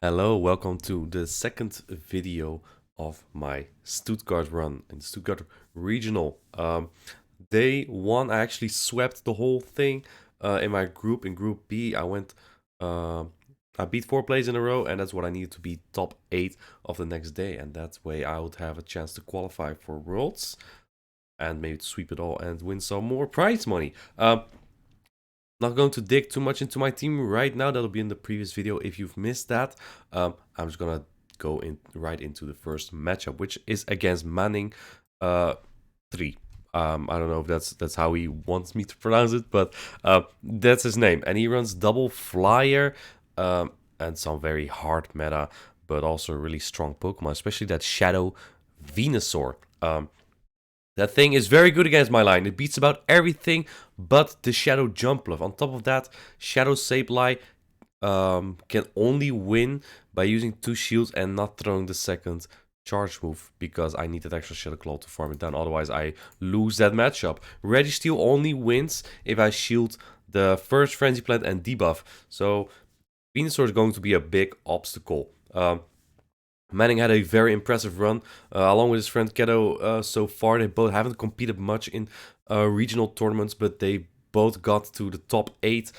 Hello, welcome to the second video of my Stuttgart run in Stuttgart Regional. Day one, I actually swept the whole thing in my group. In Group B, uh, I beat 4 plays in a row, and that's what I needed to be top 8 of the next day. And that way, I would have a chance to qualify for Worlds and maybe to sweep it all and win some more prize money. Not going to dig too much into my team right now. That'll be in the previous video if you've missed that. I'm just gonna go right into the first matchup, which is against Manning 3. I don't know if that's how he wants me to pronounce it, but that's his name. And he runs double flyer and some very hard meta, but also a really strong Pokemon, especially that Shadow Venusaur. That thing is very good against my line. It beats about everything but the Shadow Jumpluff. On top of that, Shadow Sableye can only win by using 2 shields and not throwing the second charge move, because I need that extra Shadow Claw to farm it down. Otherwise, I lose that matchup. Registeel only wins if I shield the first Frenzy Plant and debuff. So Venusaur is going to be a big obstacle. Manning had a very impressive run, along with his friend Keto so far. They both haven't competed much in regional tournaments, but they both got to the top 8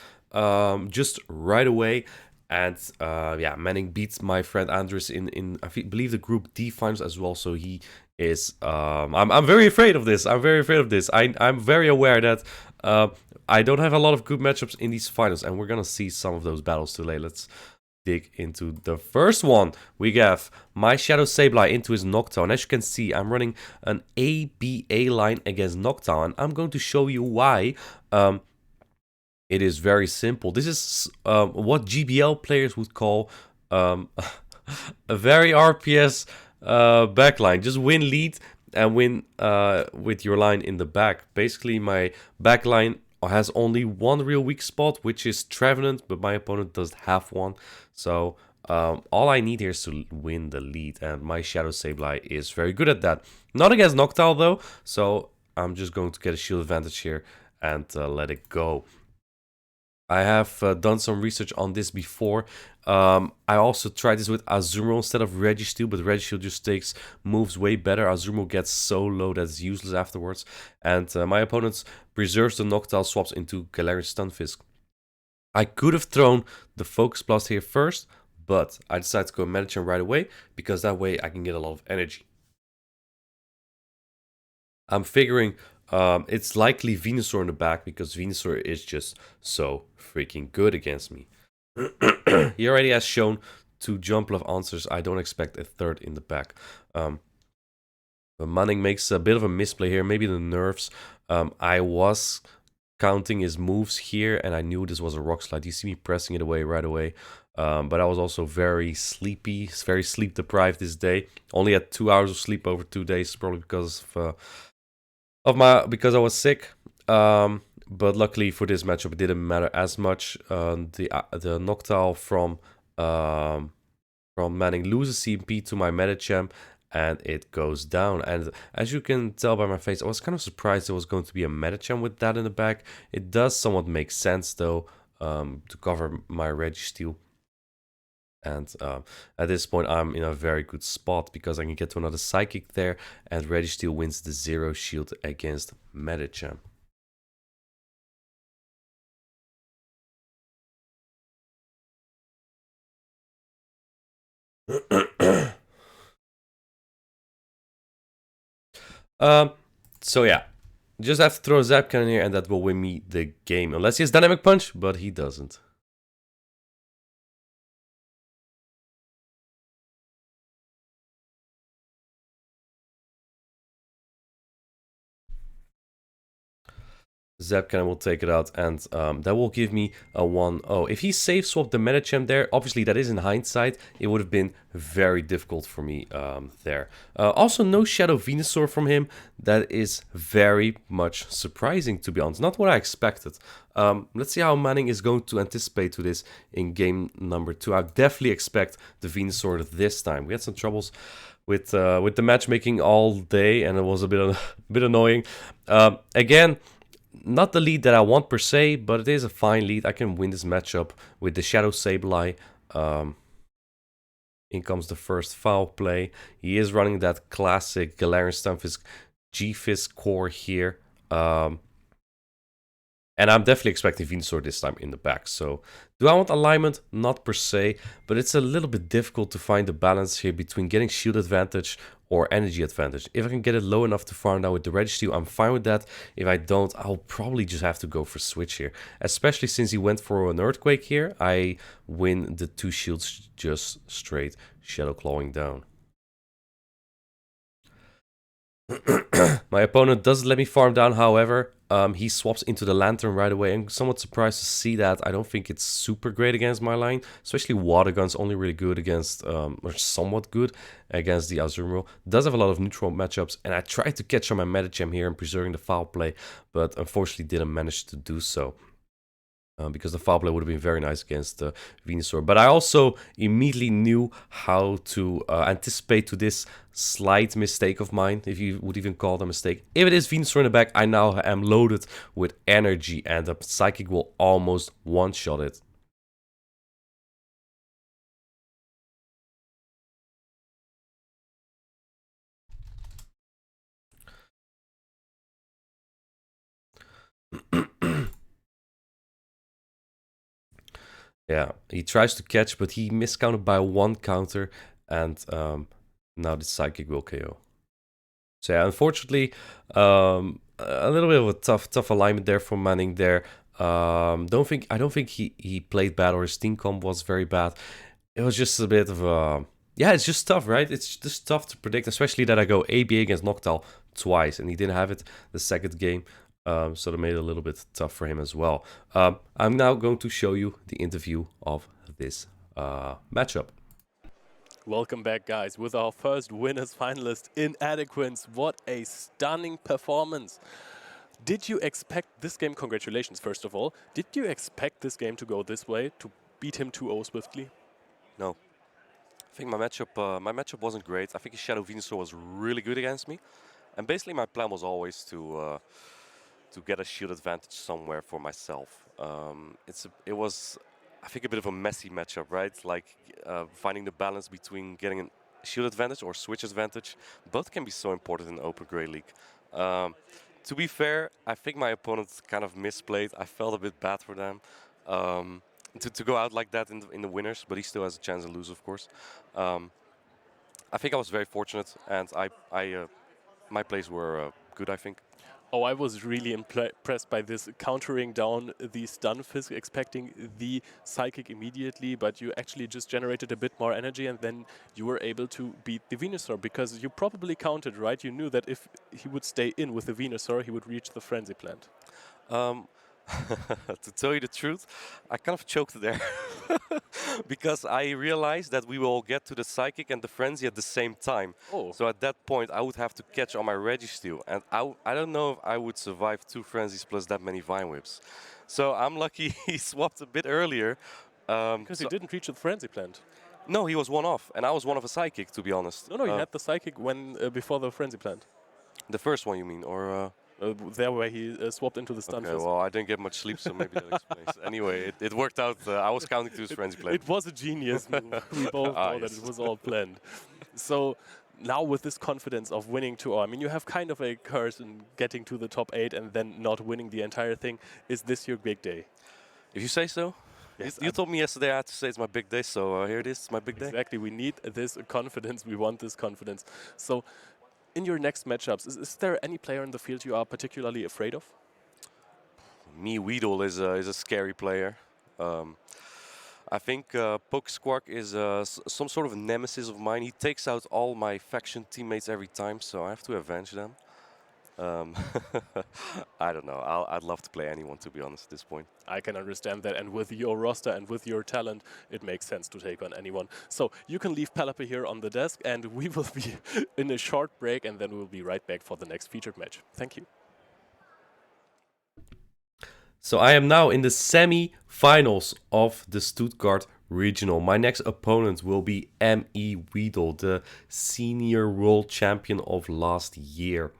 just right away. And yeah, Manning beats my friend Andres in I believe the Group D finals as well. So he is. I'm very afraid of this. I'm very afraid of this. I'm very aware that I don't have a lot of good matchups in these finals, and we're gonna see some of those battles today. Let's dig into the first one. We have my Shadow Sableye into his Noctowl. As you can see, I'm running an ABA line against Noctowl, and I'm going to show you why. It is very simple. This is what GBL players would call a very RPS backline. Just win lead and win with your line in the back. Basically, my backline has only one real weak spot, which is Trevenant, but my opponent does have one. So all I need here is to win the lead, and my Shadow Sableye is very good at that. Not against Noctowl though, so I'm just going to get a shield advantage here and let it go. I have done some research on this before. I also tried this with Azumarill instead of Registeel, but Registeel just takes moves way better. Azumarill gets so low that it's useless afterwards. And my opponent preserves the Noctowl, swaps into Galarian Stunfisk. I could have thrown the Focus Blast here first, but I decided to go Medicham right away, because that way I can get a lot of energy. I'm figuring it's likely Venusaur in the back, because Venusaur is just so freaking good against me. He already has shown 2 Jumpluff answers. I don't expect a third in the back. But Manning makes a bit of a misplay here. Maybe the nerves. I was counting his moves here, and I knew this was a Rock Slide. You see me pressing it away right away. But I was also very sleepy, very sleep deprived this day. Only had 2 hours of sleep over 2 days, probably because because I was sick. But luckily for this matchup, it didn't matter as much. The Noctowl from Manning loses CMP to my Medicham, and it goes down. And as you can tell by my face, I was kind of surprised there was going to be a Medicham with that in the back. It does somewhat make sense though, to cover my Registeel. And at this point, I'm in a very good spot, because I can get to another Psychic there, and Registeel wins the 0 shield against Medicham. So yeah, just have to throw a Zap Cannon here, and that will win me the game. Unless he has Dynamic Punch, but he doesn't. Zap Cannon will take it out, and that will give me a 1-0. If he save swapped the Medicham there, obviously that is in hindsight, it would have been very difficult for me there. Also, no Shadow Venusaur from him. That is very much surprising, to be honest. Not what I expected. Let's see how Manning is going to anticipate to this in game number 2. I definitely expect the Venusaur this time. We had some troubles with the matchmaking all day, and it was a bit annoying. Again, not the lead that I want per se, but it is a fine lead. I can win this matchup with the Shadow Sableye. In comes the first foul play. He is running that classic Galarian Stunfisk G-Fizz core here. And I'm definitely expecting Venusaur this time in the back. So, do I want alignment? Not per se, but it's a little bit difficult to find the balance here between getting shield advantage or energy advantage. If I can get it low enough to farm down with the Registeel, I'm fine with that. If I don't, I'll probably just have to go for switch here. Especially since he went for an Earthquake here, I win the 2 shields just straight Shadow Clawing down. My opponent doesn't let me farm down, however. He swaps into the Lantern right away. I'm somewhat surprised to see that. I don't think it's super great against my line. Especially Water Gun's only really good against, or somewhat good against the Azumarill. Does have a lot of neutral matchups. And I tried to catch on my Medicham here and preserving the foul play. But unfortunately didn't manage to do so. Because the foul play would have been very nice against Venusaur. But I also immediately knew how to anticipate to this slight mistake of mine, if you would even call it a mistake. If it is Venusaur in the back, I now am loaded with energy, and the Psychic will almost one-shot it. Yeah, he tries to catch, but he miscounted by 1 counter, and now the Psychic will KO. So yeah, unfortunately, a little bit of a tough alignment there for Manning there. I don't think he played bad or his team comp was very bad. It was just a bit of a, yeah, it's just tough, right? It's just tough to predict, especially that I go ABA against Noctowl twice and he didn't have it the second game. So that made it a little bit tough for him as well. I'm now going to show you the interview of this matchup. Welcome back, guys, with our first winners finalist, Inadequance. What a stunning performance. Did you expect this game, congratulations first of all, did you expect this game to go this way, to beat him 2-0 swiftly? No. I think my matchup wasn't great. I think his Shadow Venusaur was really good against me. And basically my plan was always to get a shield advantage somewhere for myself. It was, I think, a bit of a messy matchup, right? Like finding the balance between getting a shield advantage or switch advantage. Both can be so important in Open Grey League. To be fair, I think my opponent kind of misplayed. I felt a bit bad for them. To go out like that in the winners, but he still has a chance to lose, of course. I think I was very fortunate, and my plays were good, I think. Oh, I was really impressed by this, countering down the Stunfisk, expecting the Psychic immediately, but you actually just generated a bit more energy and then you were able to beat the Venusaur, because you probably counted, right? You knew that if he would stay in with the Venusaur, he would reach the Frenzy Plant. To tell you the truth, I kind of choked there because I realized that we will get to the Psychic and the Frenzy at the same time. Oh. So at that point, I would have to catch on my Registeel, and I don't know if I would survive 2 Frenzies plus that many Vine Whips. So I'm lucky he swapped a bit earlier. Because he didn't reach the Frenzy Plant. No, he was one off, and I was one of a Psychic, to be honest. No, he had the Psychic when before the Frenzy Plant. The first one, you mean, or? There where he swapped into the Stunfisk. Okay, well, I didn't get much sleep, so maybe that explains. Anyway, it worked out. I was counting to his Frenzy Plant. It was a genius move. We both know that it was all planned. So now with this confidence of winning 2-0, I mean, you have kind of a curse in getting to the top 8 and then not winning the entire thing. Is this your big day? If you say so. Yes, you told me yesterday I had to say it's my big day, so here it is, it's my big day. Exactly, we need this confidence, we want this confidence. So in your next matchups, is there any player in the field you are particularly afraid of? Me, Weedle is a scary player. I think Pokesquark is some sort of a nemesis of mine. He takes out all my faction teammates every time, so I have to avenge them. I don't know. I'd love to play anyone, to be honest, at this point. I can understand that, and with your roster and with your talent, it makes sense to take on anyone. So you can leave Penelope here on the desk, and we will be in a short break, and then we'll be right back for the next featured match. Thank you. So I am now in the semi-finals of the Stuttgart Regional. My next opponent will be ME Weedle, the senior world champion of last year.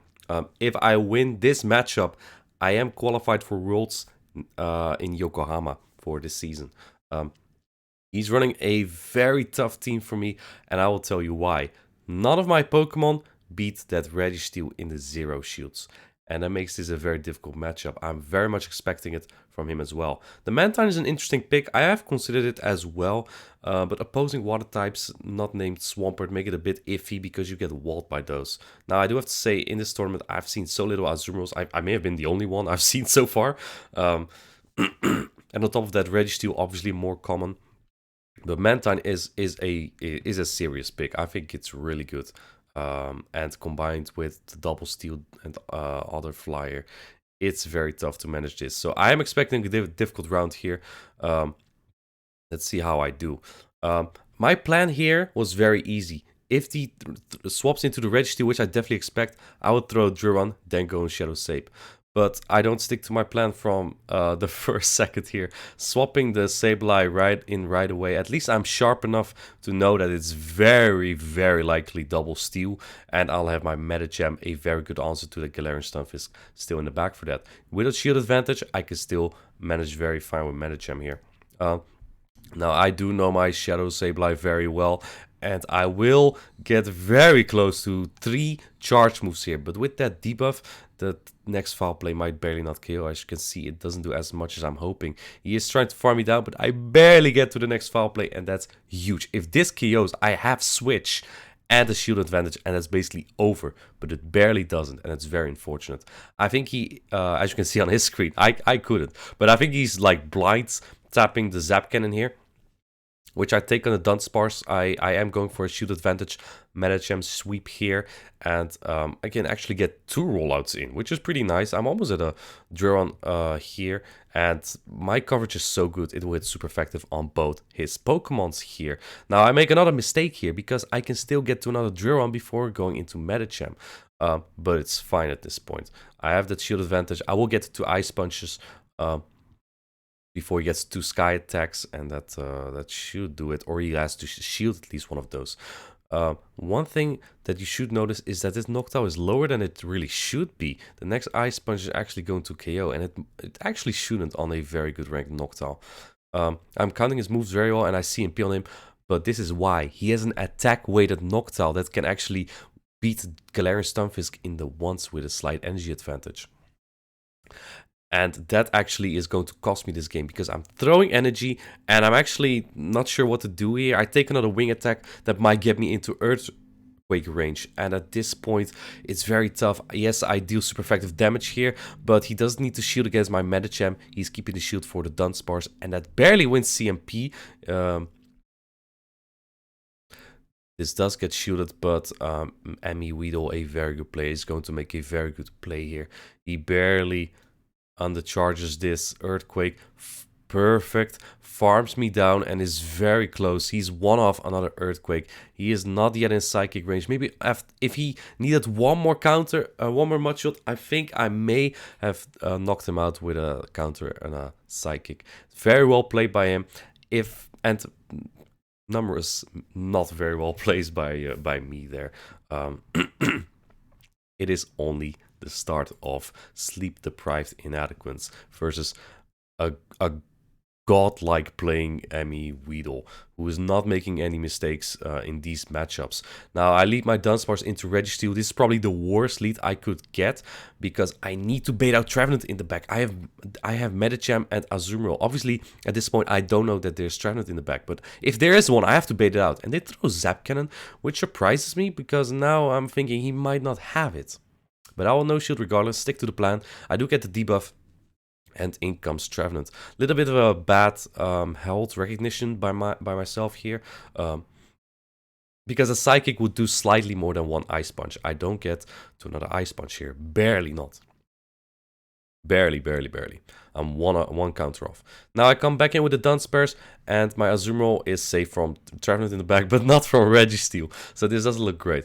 If I win this matchup, I am qualified for Worlds in Yokohama for this season. He's running a very tough team for me, and I will tell you why. None of my Pokemon beat that Registeel in the zero shields, and that makes this a very difficult matchup. I'm very much expecting it from him as well. The Mantine is an interesting pick. I have considered it as well, but opposing water types not named Swampert make it a bit iffy because you get walled by those. Now, I do have to say, in this tournament, I've seen so little Azumarill. I may have been the only one I've seen so far. And on top of that, Registeel obviously more common. But Mantine is a serious pick. I think it's really good. And combined with the double steel and other flyer, it's very tough to manage this. So I am expecting a difficult round here. Let's see how I do. My plan here was very easy. If he swaps into the Registeel, which I definitely expect, I would throw Druron, then go in Shadow Sape. But I don't stick to my plan from the first second here. Swapping the Sableye right away. At least I'm sharp enough to know that it's very, very likely double steel. And I'll have my Medicham, a very good answer to the Galarian Stunfisk, still in the back for that. With a shield advantage, I can still manage very fine with Medicham here. Now, I do know my Shadow Sableye very well, and I will get very close to 3 charge moves here. But with that debuff, the next foul play might barely not KO. As you can see, it doesn't do as much as I'm hoping. He is trying to farm me down, but I barely get to the next foul play, and that's huge. If this KOs, I have Switch and a shield advantage, and that's basically over. But it barely doesn't, and it's very unfortunate. I think he, as you can see on his screen, I couldn't. But I think he's like blind tapping the Zap Cannon here, which I take on the Dunsparce. I am going for a shield advantage, Medicham sweep here, and I can actually get 2 rollouts in, which is pretty nice. I'm almost at a Druron here, and my coverage is so good, it will hit super effective on both his Pokemons here. Now, I make another mistake here, because I can still get to another Druron before going into Medicham, but it's fine at this point. I have that shield advantage. I will get 2 Ice Punches, before he gets 2 sky attacks, and that should do it, or he has to shield at least one of those. One thing that you should notice is that this Noctowl is lower than it really should be. The next Ice Punch is actually going to KO, and it actually shouldn't on a very good ranked Noctowl. I'm counting his moves very well, and I see MP on him, but this is why. He has an attack-weighted Noctowl that can actually beat Galarian Stunfisk in the ones with a slight energy advantage. And that actually is going to cost me this game, because I'm throwing energy and I'm actually not sure what to do here. I take another wing attack that might get me into Earthquake range. And at this point, it's very tough. Yes, I deal super effective damage here, but he doesn't need to shield against my Medicham. He's keeping the shield for the Dunsparce, and that barely wins CMP. This does get shielded, but Emmy Weedle, a very good play, is going to make a very good play here. He barely undercharges this Earthquake. Perfect. Farms me down and is very close. He's one off another Earthquake. He is not yet in Psychic range. Maybe if he needed one more counter, one more mud shot, I think I may have knocked him out with a counter and a Psychic. Very well played by him. And number is not very well placed by me there. It is only the start of sleep-deprived Inadequance versus a godlike playing Emmy Weedle, who is not making any mistakes in these matchups. Now, I lead my Dunsparce into Registeel. This is probably the worst lead I could get, because I need to bait out Trevenant in the back. I have Medicham and Azumarill. Obviously, at this point, I don't know that there's Trevenant in the back, but if there is one, I have to bait it out. And they throw Zap Cannon, which surprises me, because now I'm thinking he might not have it. But I will no shield regardless, stick to the plan. I do get the debuff, and in comes Trevenant. Little bit of a bad health recognition by myself here, because a Psychic would do slightly more than 1 Ice Punch. I don't get to another Ice Punch here. Barely not. Barely. I'm one counter off. Now I come back in with the Dunsparce, and my Azumarill is safe from Trevenant in the back, but not from Registeel. So this doesn't look great.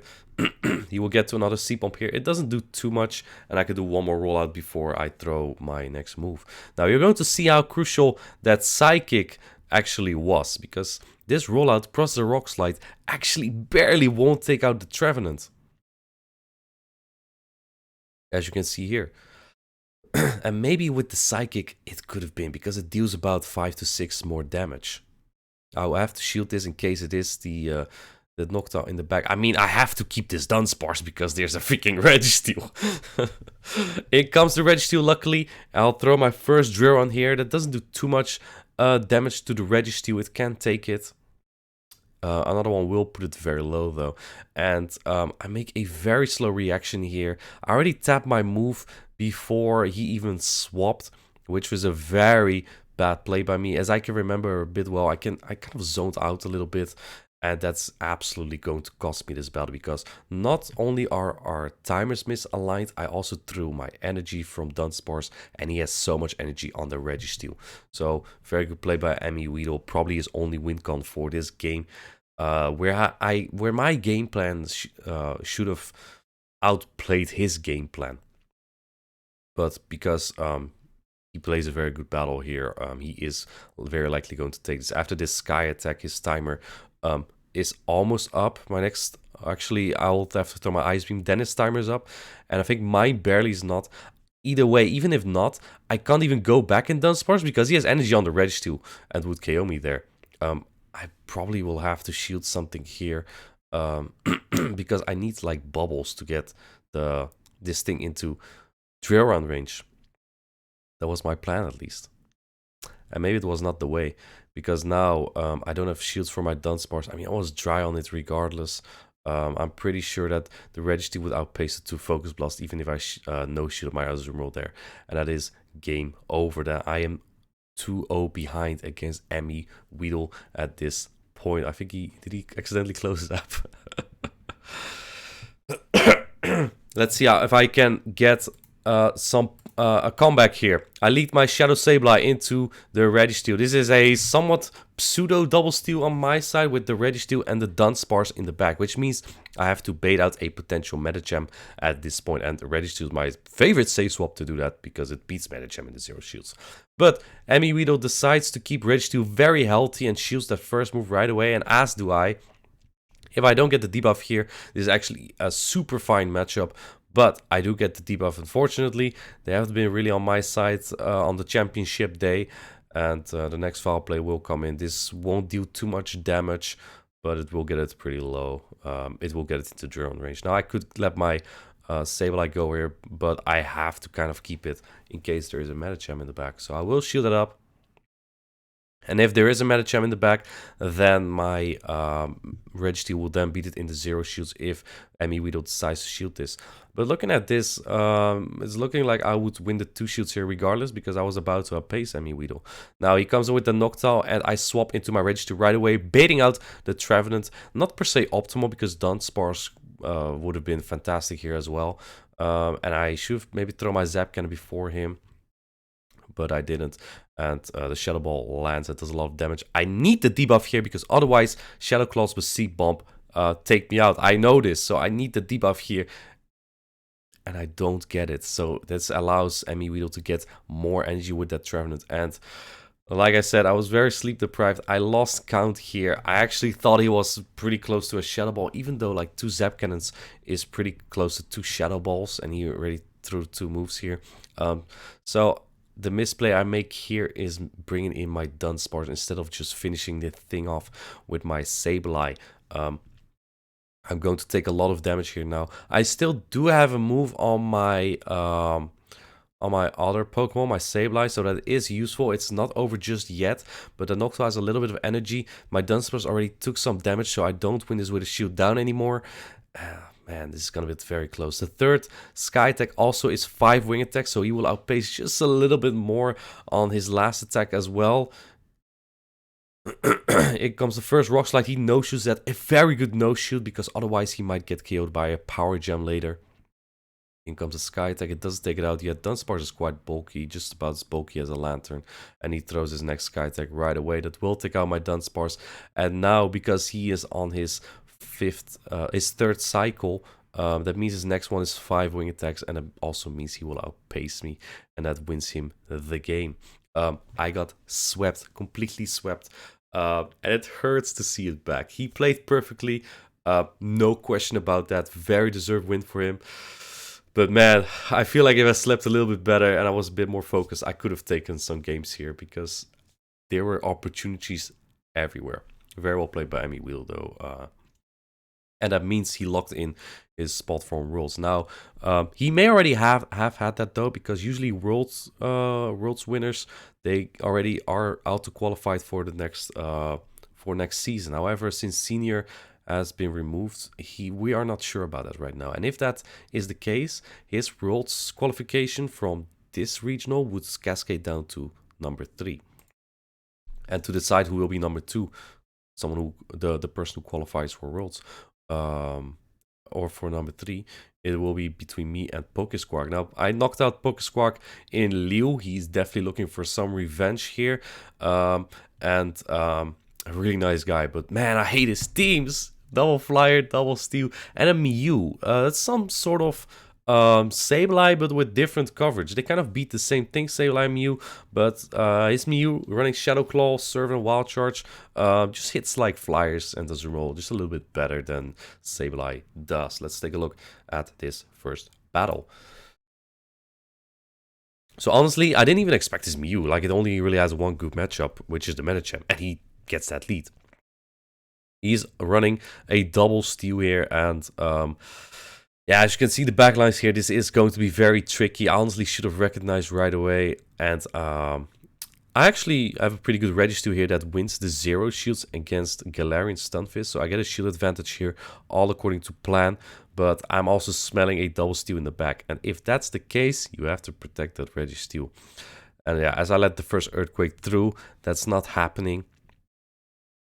He will get to another C-Pump here. It doesn't do too much, and I could do one more rollout before I throw my next move. Now you're going to see how crucial that Psychic actually was, because this rollout plus the Rock Slide actually barely won't take out the Trevenant, as you can see here. And maybe with the Psychic it could have been, because it deals about 5 to 6 more damage. I'll have to shield this in case it is the Noctowl in the back. I mean, I have to keep this Dunsparce because there's a freaking Registeel. In comes the Registeel, luckily. I'll throw my first drill on here. That doesn't do too much damage to the Registeel. It can take it. Another one will put it very low though. And I make a very slow reaction here. I already tapped my move before he even swapped, which was a very bad play by me. As I can remember a bit well, I kind of zoned out a little bit. And that's absolutely going to cost me this battle, because not only are our timers misaligned, I also threw my energy from Dunsparce, and he has so much energy on the Registeel. So very good play by Weedle. Probably his only win con for this game, where my game plan should have outplayed his game plan. But because he plays a very good battle here, he is very likely going to take this. After this Sky attack, his timer is almost up. My next, actually, I'll have to throw my Ice Beam, then his timer's up. And I think mine barely is not. Either way, even if not, I can't even go back in Dunsparce because he has energy on the Registeel and would KO me there. I probably will have to shield something here because I need like bubbles to get this thing into drill run range. That was my plan, at least. And maybe it was not the way, because now I don't have shields for my Dunsparce. I mean, I was dry on it regardless. I'm pretty sure that the Registeel would outpace it to Focus Blast, even if I no shield my Azumarill there. And that is game over. That I am 2-0 behind against Weedle at this point. I think did he accidentally close it up? Let's see if I can get a comeback here. I lead my Shadow Sableye into the Registeel. This is a somewhat pseudo double steal on my side with the Registeel and the Dunsparce in the back, which means I have to bait out a potential Metagem at this point, and the Registeel is my favorite save swap to do that because it beats Metagem in the Zero Shields. But Weedle decides to keep Registeel very healthy and shields that first move right away, and as do I. If I don't get the debuff here, this is actually a super fine matchup. But I do get the debuff, unfortunately. They haven't been really on my side on the championship day. And the next foul play will come in. This won't deal too much damage, but it will get it pretty low. It will get it into drone range. Now I could let my Sableye go here, but I have to kind of keep it in case there is a Metagem in the back. So I will shield it up. And if there is a Metagem in the back, then my Registeel will then beat it in the Zero Shields if Weedle decides to shield this. But looking at this, it's looking like I would win the 2 shields here regardless, because I was about to outpace Weedle. Now he comes in with the Noctowl, and I swap into my Registeel right away, baiting out the Trevenant. Not per se optimal, because Dunsparce would have been fantastic here as well. And I should have maybe thrown my Zap Cannon before him, but I didn't. And the Shadow Ball lands. It does a lot of damage. I need the debuff here because otherwise Shadow Claws with Seed Bomb take me out. I know this, so I need the debuff here. And I don't get it. So this allows Weedle to get more energy with that Trevenant. And like I said, I was very sleep deprived. I lost count here. I actually thought he was pretty close to a Shadow Ball, even though like 2 Zap Cannons is pretty close to 2 Shadow Balls. And he already threw 2 moves here. So the misplay I make here is bringing in my Dunsparce instead of just finishing the thing off with my Sableye. I'm going to take a lot of damage here now. I still do have a move on my other Pokemon, my Sableye, so that is useful. It's not over just yet, but the Noctowl has a little bit of energy. My Dunsparce already took some damage, so I don't win this with a shield down anymore. Man, this is gonna be very close. The third Sky attack also is 5 wing attack, so he will outpace just a little bit more on his last attack as well. It comes the first Rock Slide. He no-shoots that. A very good no-shoot, because otherwise he might get KO'd by a Power Gem later. In comes a Sky attack. It doesn't take it out yet. Dunsparce is quite bulky, just about as bulky as a Lantern. And he throws his next Sky attack right away. That will take out my Dunsparce. And now, because he is on his third cycle, that means his next one is 5 wing attacks, and it also means he will outpace me, and that wins him the game. I got swept, completely swept, and it hurts to see it back. He played perfectly, no question about that. Very deserved win for him. But man, I feel like if I slept a little bit better and I was a bit more focused, I could have taken some games here, because there were opportunities everywhere. Very well played by Weedle though. And that means he locked in his spot from Worlds. Now, he may already have had that though, because usually Worlds winners, they already are auto qualified for the next season. However, since Senior has been removed, we are not sure about that right now. And if that is the case, his Worlds qualification from this regional would cascade down to number 3. And to decide who will be number 2, someone who the person who qualifies for Worlds, or for number 3, it will be between me and Pokesquark. Now, I knocked out Pokesquark in Liu. He's definitely looking for some revenge here. And a really nice guy. But man, I hate his teams. Double Flyer, Double Steel, and a Mew. That's some sort of Sableye, but with different coverage. They kind of beat the same thing, Sableye Mew, but his Mew running Shadow Claw, Serve, and Wild Charge just hits like Flyers and does roll just a little bit better than Sableye does. Let's take a look at this first battle. So honestly, I didn't even expect his Mew. Like, it only really has one good matchup, which is the Medicham, and he gets that lead. He's running a double steal here, and yeah, as you can see the backlines here, this is going to be very tricky. I honestly should have recognized right away, and I actually have a pretty good Registeel here that wins the 0 shields against Galarian Stunfisk, so I get a shield advantage here, all according to plan, but I'm also smelling a double steal in the back, and if that's the case, you have to protect that Registeel. And yeah, as I let the first Earthquake through, that's not happening.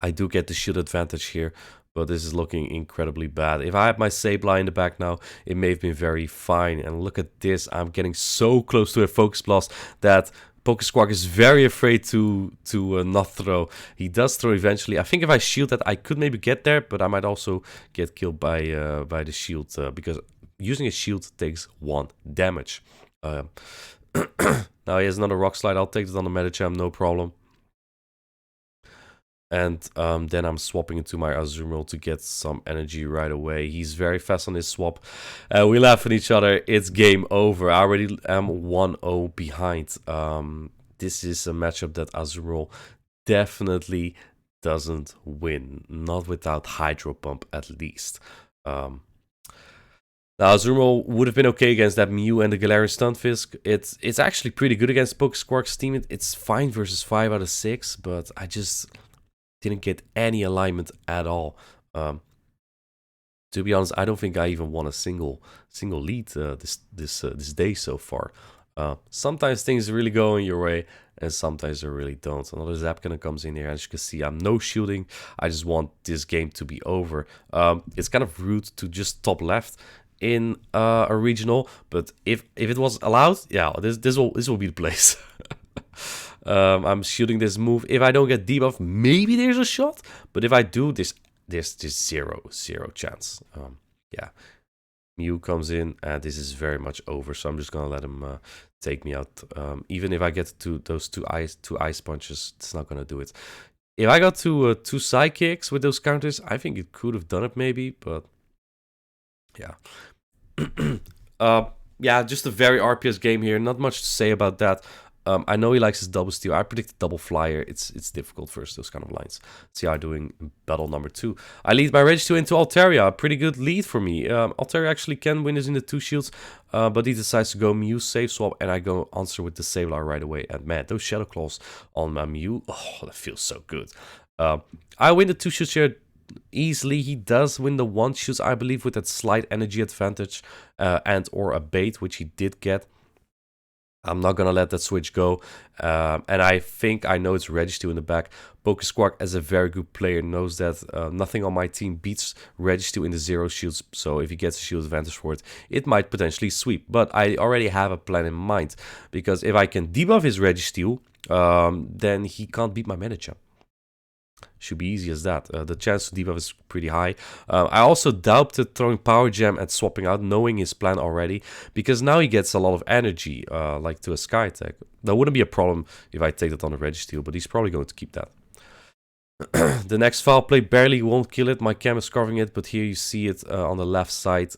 I do get the shield advantage here, but this is looking incredibly bad. If I had my Sableye in the back now, it may have been very fine. And look at this, I'm getting so close to a Focus Blast that Pokesquark is very afraid to not throw. He does throw eventually. I think if I shield that, I could maybe get there, but I might also get killed by the shield, because using a shield takes 1 damage. Now he has another Rock Slide. I'll take it on the Medicham, no problem. And then I'm swapping into my Azumarill to get some energy right away. He's very fast on his swap. We laugh at each other. It's game over. I already am 1-0 behind. This is a matchup that Azumarill definitely doesn't win. Not without Hydro Pump, at least. Now, Azumarill would have been okay against that Mew and the Galarian Stunfisk. It's actually pretty good against Pokesquark's team. It's fine versus 5 out of 6, but I just didn't get any alignment at all. To be honest, I don't think I even won a single lead this day so far. Sometimes things really go in your way, and sometimes they really don't. Another Zapkina comes in here. As you can see, I'm no shielding. I just want this game to be over. It's kind of rude to just top left in a regional, but if it was allowed, yeah, this will be the place. I'm shooting this move. If I don't get debuff, maybe there's a shot. But if I do, there's zero chance. Yeah, Mew comes in, and this is very much over. So I'm just gonna let him take me out. Even if I get to those two ice punches, it's not gonna do it. If I got to 2 Psychics with those counters, I think it could have done it maybe. But yeah. Yeah, just a very RPS game here. Not much to say about that. I know he likes his double steal. I predicted double flyer. It's difficult versus those kind of lines. See how I'm doing in battle number 2. I lead my Registeel into Altaria. A pretty good lead for me. Altaria actually can win this in the 2 shields, but he decides to go Mew safe swap, and I go answer with the Sableye right away. And man, those Shadow Claws on my Mew, oh, that feels so good. I win the 2 shields here easily. He does win the 1 shields, I believe, with that slight energy advantage and or a bait, which he did get. I'm not gonna let that switch go, and I think I know it's Registeel in the back. Pokesquark, as a very good player, knows that nothing on my team beats Registeel in the 0 shields, so if he gets a shield advantage for it, it might potentially sweep. But I already have a plan in mind, because if I can debuff his Registeel, then he can't beat my Medicham. Should be easy as that. The chance to debuff is pretty high. I also doubted throwing Power Gem and swapping out, knowing his plan already, because now he gets a lot of energy, like to a Sky Attack. That wouldn't be a problem if I take that on the Registeel, but he's probably going to keep that. The next foul play barely won't kill it. My cam is covering it, but here you see it on the left side.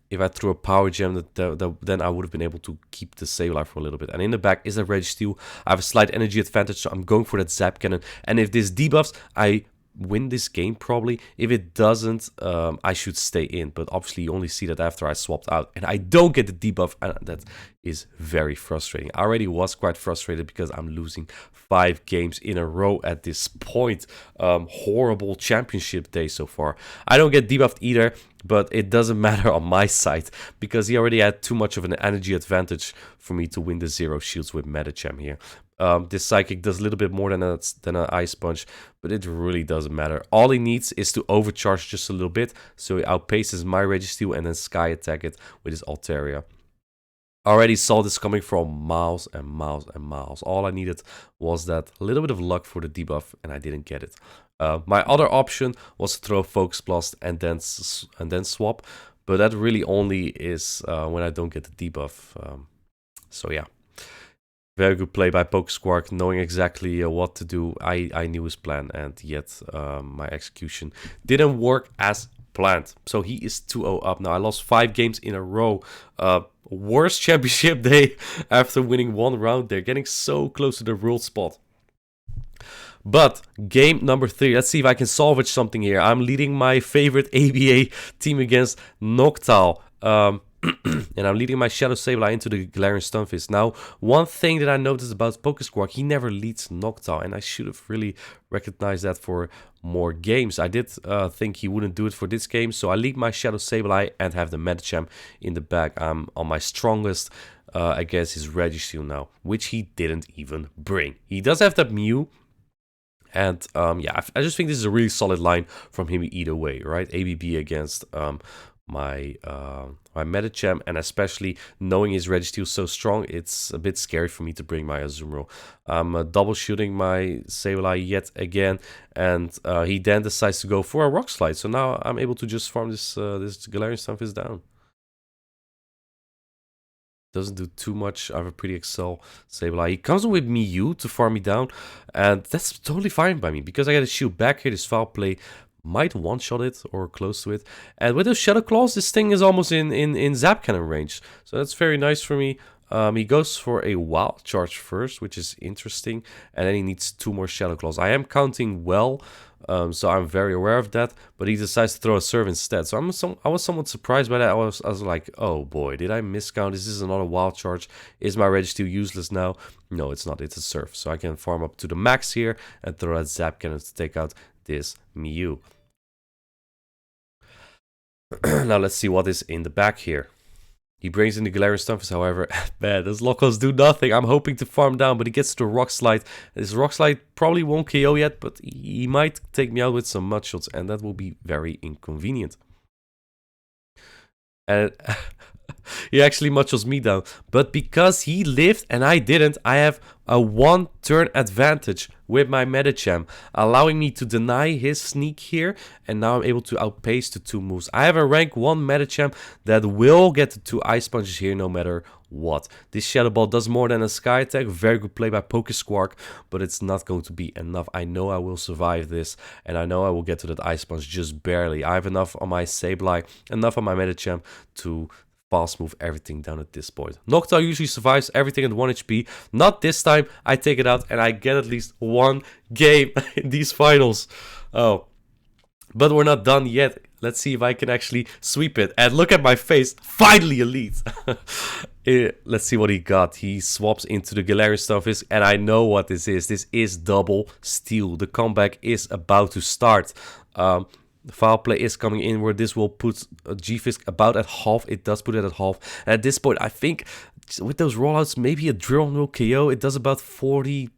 if I threw a power gem, then I would have been able to keep the Sableye for a little bit. And in the back is a Registeel. I have a slight energy advantage, so I'm going for that Zap Cannon. And if this debuffs, I win this game probably. If it doesn't, I should stay in. But obviously you only see that after I swapped out. And I don't get the debuff, and that is very frustrating. I already was quite frustrated because I'm losing 5 games in a row at this point. Horrible championship day so far. I don't get debuffed either, but it doesn't matter on my side because he already had too much of an energy advantage for me to win the 0 shields with Medicham here. This Psychic does a little bit more than an Ice Punch, but it really doesn't matter. All he needs is to overcharge just a little bit, so he outpaces my Registeel and then Sky Attack it with his Altaria. I already saw this coming from miles and miles and miles. All I needed was that little bit of luck for the debuff, and I didn't get it. My other option was to throw Focus Blast and then swap, but that really only is when I don't get the debuff. So yeah. Very good play by PokeSquark, knowing exactly what to do. I knew his plan, and yet my execution didn't work as planned. So he is 2-0 up now. I lost 5 games in a row. Worst championship day after winning 1 round. They're getting so close to the world spot. But game number 3, let's see if I can salvage something here. I'm leading my favorite ABA team against Noctowl. And I'm leading my Shadow Sableye into the Galarian Stunfisk. Now, one thing that I noticed about PokeSquark, he never leads Noctowl, and I should have really recognized that for more games. I did think he wouldn't do it for this game, so I lead my Shadow Sableye and have the Medicham in the back. I'm on my strongest against his Registeel now, which he didn't even bring. He does have that Mew. And yeah, I just think this is a really solid line from him either way, right? ABB against my Medicham, and especially knowing his Registeel so strong, it's a bit scary for me to bring my Azumarill. I'm double shooting my Sableye yet again, and he then decides to go for a Rock Slide. So now I'm able to just farm this Galarian Stunfisk down. Doesn't do too much. I have a pretty Excel Sableye. He comes in with Mew to farm me down, and that's totally fine by me because I got a shield back here. This foul play might one-shot it or close to it. And with those Shadow Claws, this thing is almost in Zap Cannon range. So that's very nice for me. He goes for a Wild Charge first, which is interesting. And then he needs 2 more Shadow Claws. I am counting well, so I'm very aware of that. But he decides to throw a Surf instead. So I was somewhat surprised by that. I was like, oh boy, did I miscount? Is this another Wild Charge? Is my Registeel useless now? No, it's not. It's a Surf. So I can farm up to the max here and throw that Zap Cannon to take out this Mew. Now let's see what is in the back here. He brings in the Galarian Stunfisk, however. Man, those Locos do nothing. I'm hoping to farm down, but he gets to the Rock Slide. This Rock Slide probably won't KO yet, but he might take me out with some Mud Shots, and that will be very inconvenient. And he actually Mud Shots me down. But because he lived and I didn't, I have a 1-turn advantage with my Medicham, allowing me to deny his sneak here, and now I'm able to outpace the 2 moves. I have a rank 1 Medicham that will get the 2 Ice Punches here no matter what. This Shadow Ball does more than a Sky Attack. Very good play by PokeSquark, but it's not going to be enough. I know I will survive this, and I know I will get to that Ice Punch just barely. I have enough on my Sableye, enough on my Medicham to fast move everything down at this point. Noctowl usually survives everything at 1 HP. Not this time. I take it out and I get at least 1 game in these finals. Oh, but we're not done yet. Let's see if I can actually sweep it. And look at my face. Finally elite. Let's see what he got. He swaps into the Galarian Stunfisk, and I know what this is. This is double steal. The comeback is about to start. The foul play is coming in where this will put G-Fisk about at half. It does put it at half. And at this point, I think with those rollouts, maybe a Drill will KO. It does about 43%,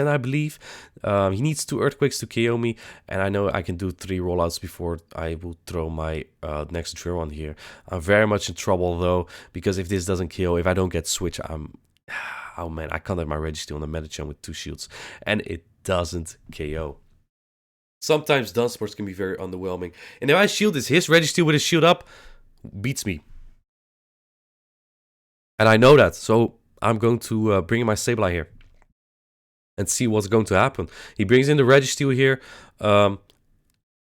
I believe. He needs 2 Earthquakes to KO me. And I know I can do 3 rollouts before I will throw my next Drill on here. I'm very much in trouble, though, because if this doesn't KO, if I don't get Switch, oh man, I can't have my Registeel on the Medicham with 2 shields. And it doesn't KO. Sometimes Dunsparce can be very underwhelming. And if I shield this, his Registeel with his shield up beats me. And I know that, so I'm going to bring in my Sableye here and see what's going to happen. He brings in the Registeel here,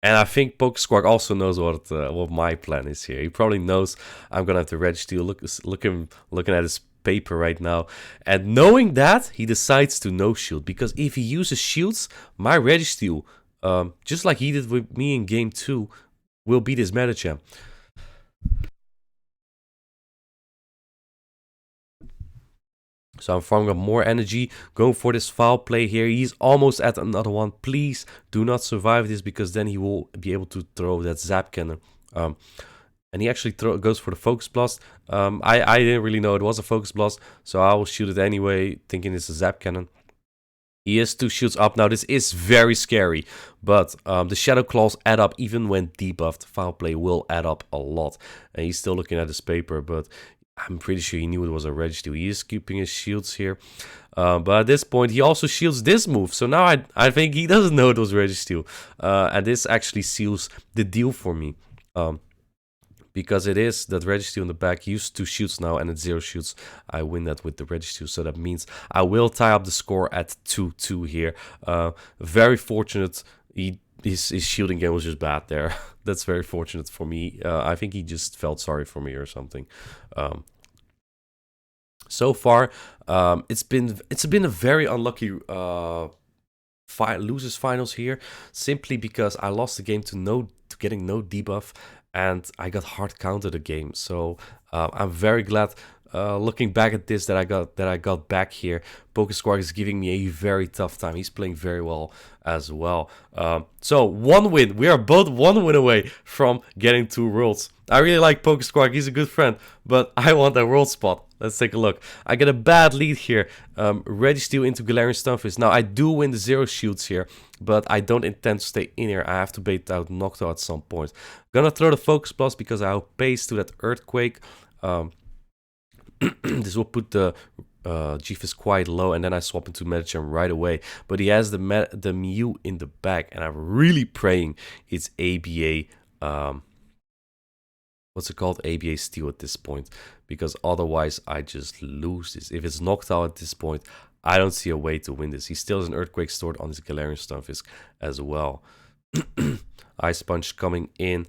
And I think PokeSquark also knows what my plan is here. He probably knows I'm gonna have the Registeel. Looking at his paper right now, and knowing that, he decides to no shield, because if he uses shields, my Registeel, just like he did with me in game 2, will beat his Medicham. So I'm farming up more energy, going for this foul play here. He's almost at another one. Please do not survive this, because then he will be able to throw that Zap Cannon. And he actually goes for the Focus Blast. I didn't really know it was a Focus Blast, so I will shoot it anyway, thinking it's a Zap Cannon. He has 2 shields up now. This is very scary, but the Shadow Claws add up even when debuffed. Foul play will add up a lot. And he's still looking at his paper, but I'm pretty sure he knew it was a Registeel. He is keeping his shields here. But at this point, he also shields this move. So now I think he doesn't know it was Registeel. And this actually seals the deal for me. Because it is that Registeel in the back used 2 shields now, and it's 0 shields. I win that with the Registeel, so that means I will tie up the score at 2-2 here. Very fortunate. His shielding game was just bad there. That's very fortunate for me. I think he just felt sorry for me or something. So far, it's been a very unlucky losers finals here, simply because I lost the game to getting no debuff, and I got hard countered the game. So I'm very glad, looking back at this, that I got back here. PokeSquark is giving me a very tough time. He's playing very well as well. So 1 win. We are both 1 win away from getting 2 worlds. I really like PokeSquark. He's a good friend, but I want that world spot. Let's take a look. I get a bad lead here. Registeel into Galarian Stunfisk. Now, I do win the 0 shields here, but I don't intend to stay in here. I have to bait out Noctowl at some point. Gonna throw the Focus Blast because I outpaced to that Earthquake. This will put the G-Fizz quite low, and then I swap into Medicham right away. But he has the Mew in the back, and I'm really praying it's ABA... what's it called? ABA Steel at this point, because otherwise I just lose this. If it's Noctowl at this point, I don't see a way to win this. He still has an Earthquake stored on his Galarian Stunfisk as well. Ice Punch coming in.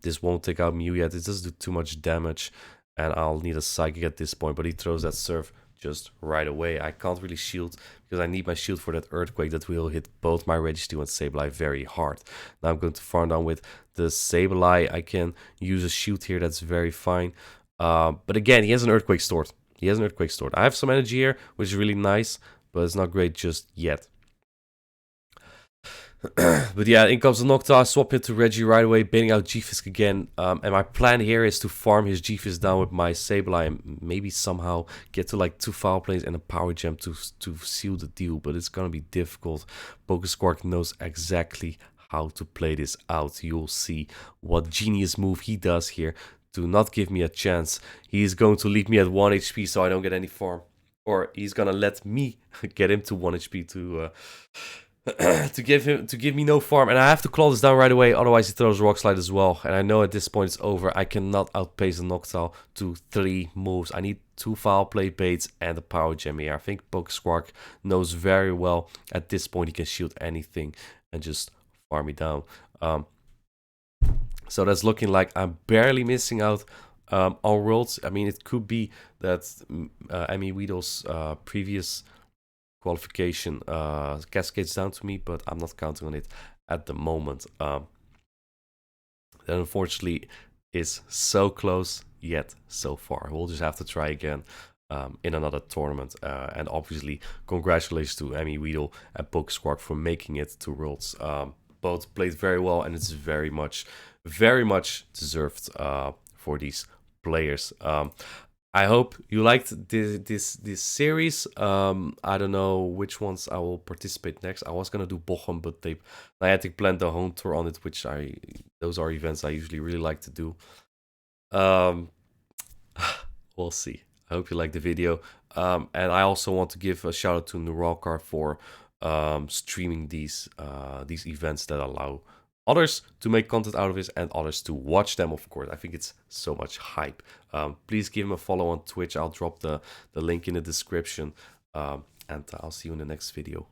This won't take out Mew yet. It doesn't do too much damage, and I'll need a Psychic at this point, but he throws that Surf just right away. I can't really shield because I need my shield for that Earthquake that will hit both my Registeel and Sableye very hard. Now I'm going to farm down with the Sableye. I can use a shield here, that's very fine. But again, he has an Earthquake stored. I have some energy here, which is really nice, but it's not great just yet. But yeah, in comes the Noctowl. I swap into Reggie right away, baiting out G-Fizz again. And my plan here is to farm his G-Fizz down with my Sableye and maybe somehow get to like 2 Foul Plays and a Power Gem to seal the deal. But it's gonna be difficult. PokeSquark knows exactly how to play this out. You'll see what genius move he does here to not give me a chance. He's going to leave me at 1 HP so I don't get any farm. Or he's gonna let me get him to 1 HP to give me no farm, and I have to claw this down right away, otherwise he throws Rock Slide as well. And I know at this point it's over. I cannot outpace the Noctowl to 3 moves. I need 2 Foul Play baits and a Power Gem here. I think PokeSquark knows very well at this point he can shield anything and just farm me down. So that's looking like I'm barely missing out on worlds. I mean, it could be that Weedle's previous qualification cascades down to me, but I'm not counting on it at the moment. That unfortunately is so close yet so far. We'll just have to try again in another tournament. And obviously, congratulations to Weedle and PokeSquark for making it to Worlds. Both played very well, and it's very much deserved for these players. I hope you liked this series. I don't know which ones I will participate next. I was gonna do Bochum, but Niantic planned the home tour on it, which those are events I usually really like to do. We'll see. I hope you liked the video. And I also want to give a shout out to Nuralkar for streaming these events that allow others to make content out of it and others to watch them, of course. I think it's so much hype. Please give him a follow on Twitch. I'll drop the link in the description. And I'll see you in the next video.